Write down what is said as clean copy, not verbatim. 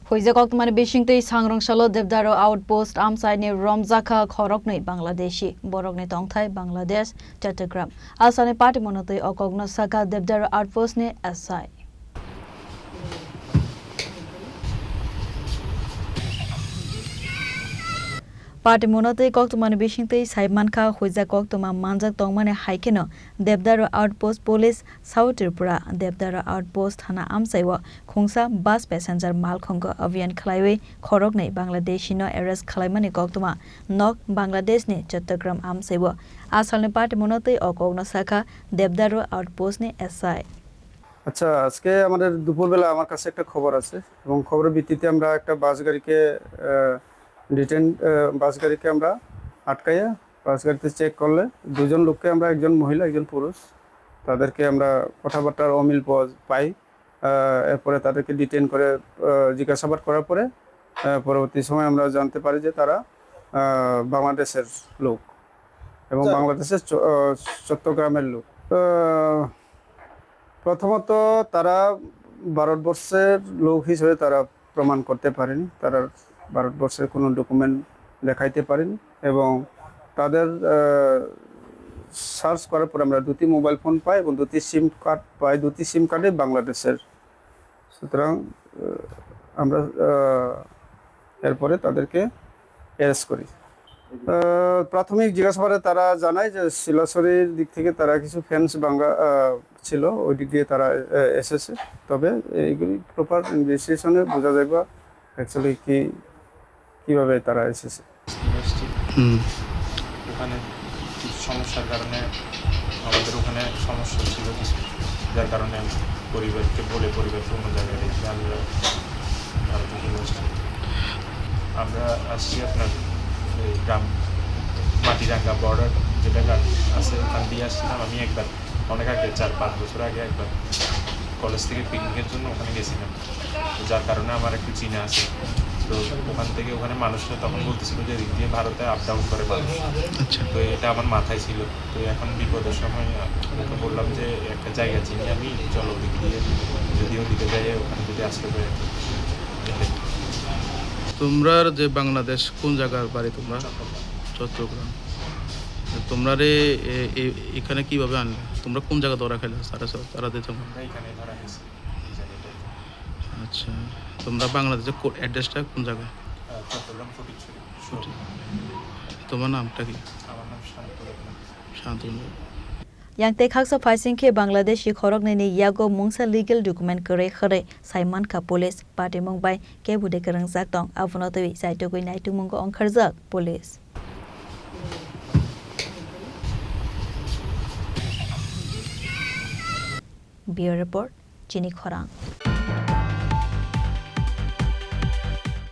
Hoizakok man bishingtei sangrongshalo debdaro outpost amsaini romzakha khoroknei Bangladeshi borokni tongthai Bangladesh Chattogram asane party monotei okogno saka debdaro outpost ne asai Party monotei koktumani bishingtei saimankha hoizakok tuma manjak tongmane haikeno debdaro outpost police South Tripura debdaro outpost thana amsaiwa khungsa bus passenger malkhongo avian khlaiwe khoroknei Bangladeshi no arrest khlaimani koktuma nok Bangladesh ne Chattogram amsaiwa asalne party monotei okogno saka debdaro outpost ne asai আচ্ছা আজকে আমাদের দুপুরবেলা আমার কাছে একটা খবর আছে এবং খবরের ভিত্তিতে আমরা একটা বাস গাড়িকে আমরা আটকাইয়া বাস গাড়িতে চেক করলে দুজন লোককে আমরা একজন মহিলা একজন পুরুষ তাদেরকে আমরা কথাবার্তার অমিল পাই এরপরে তাদেরকে ডিটেইন করে জিজ্ঞাসাবাদ করার পরে পরবর্তী সময় আমরা জানতে পারি যে তারা বাংলাদেশের লোক এবং বাংলাদেশের চট্টগ্রামের লোক প্রথমত তারা ভারতবর্ষের লোক হিসেবে তারা প্রমাণ করতে পারেনি তারা ভারতবর্ষের কোনো ডকুমেন্ট দেখাইতে পারেনি এবং তাদের সার্চ করার পর আমরা দুটি মোবাইল ফোন পাই এবং দুটি সিম কার্ড পাই দুটি সিম কার্ডে বাংলাদেশের সুতরাং আমরা এরপরে তাদেরকে অ্যারেস্ট করি প্রাথমিক জিজ্ঞাসাবাদে তারা জানায় যে শিলাছড়ির দিক থেকে তারা কিছু ফ্যান্স ভাঙা ছিল ওই দিক দিয়ে তারা এসেছে তবে এইগুলি প্রপার ইনভেস্টিগেশনে বোঝা যাবে অ্যাকচুয়ালি কিভাবে তারা এসেছে ওখানে কিছু সমস্যার কারণে আমাদের ওখানে সমস্যা ছিল কিছু যার কারণে পরিবারকে অন্য জায়গায় রেখে আমরা ভারতে চলে আসছি আমরা আসছি আপনার এই গ্রাম মাটিরাঙ্গা বর্ডার যেটা আছে ওখান দিয়ে আসছিলাম আমি একবার অনেক আগে 4-5 বছর আগে একবার কলেজ থেকে পিকনিকের জন্য ওখানে গেছিলাম যার কারণে আমার একটু চিনা আছে তো ওখান থেকে ওখানে মানুষরা তখন বলতেছিল যে দিক দিয়ে ভারতে আপ ডাউন করে মানুষ তো এটা আমার মাথায় ছিল তো এখন বিপদের সময় ওকে বললাম যে একটা জায়গা চিনি আমি চলো দিক দিয়ে যদি ওদিকে যাই ওখানে যদি আসতে পারে তোমরা যে বাংলাদেশ কোন জায়গার বাড়ি তোমরা চট্টগ্রাম তোমরা রে এখানে কিভাবে আনলে তোমরা কোন জায়গা ধরা খেলে তারা দিয়ে তোমরা এখানে ধরা গেছে আচ্ছা তোমরা বাংলাদেশের অ্যাড্রেসটা কোন জায়গা চট্টগ্রাম ফটিকছড়ি তোমার নামটা কি আমার নাম Shantanu Yang te khaksa phaisin ke Bangladeshi khorokne ni yago mungsa legal document kare khare Saiman ka police party mongbai ke bude karang jak tong avuno tewi saito koi nai tumungko ongkharjak police Bureau report Chini Khorang